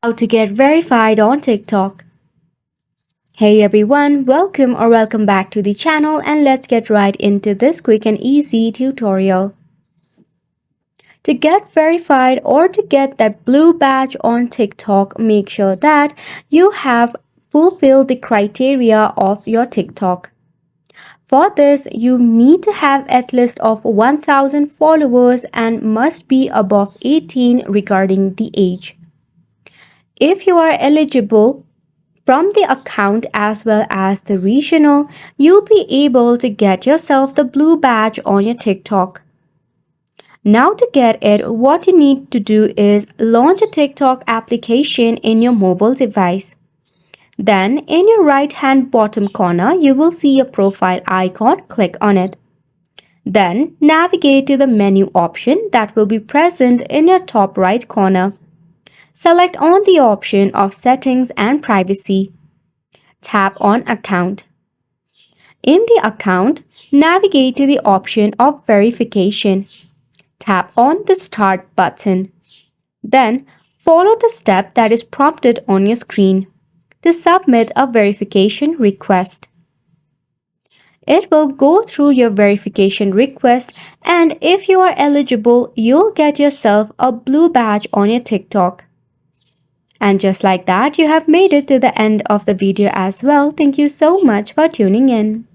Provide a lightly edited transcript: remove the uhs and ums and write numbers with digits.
How to get verified on TikTok. Hey everyone, welcome back to the channel, and let's get right into this quick and easy tutorial. To get verified or to get that blue badge on TikTok, make sure that you have fulfilled the criteria of your TikTok. For this, you need to have at least of 1000 followers and must be above 18 regarding the age. If you are eligible from the account as well as the regional, you'll be able to get yourself the blue badge on your TikTok. Now to get it, what you need to do is launch a TikTok application in your mobile device. Then in your right hand bottom corner, you will see a profile icon. Click on it. Then navigate to the menu option that will be present in your top right corner. Select on the option of settings and privacy. Tap on account. In the account, navigate to the option of verification. Tap on the start button. Then follow the step that is prompted on your screen to submit a verification request. It will go through your verification request, and if you are eligible, you'll get yourself a blue badge on your TikTok. And just like that, you have made it to the end of the video as well. Thank you so much for tuning in.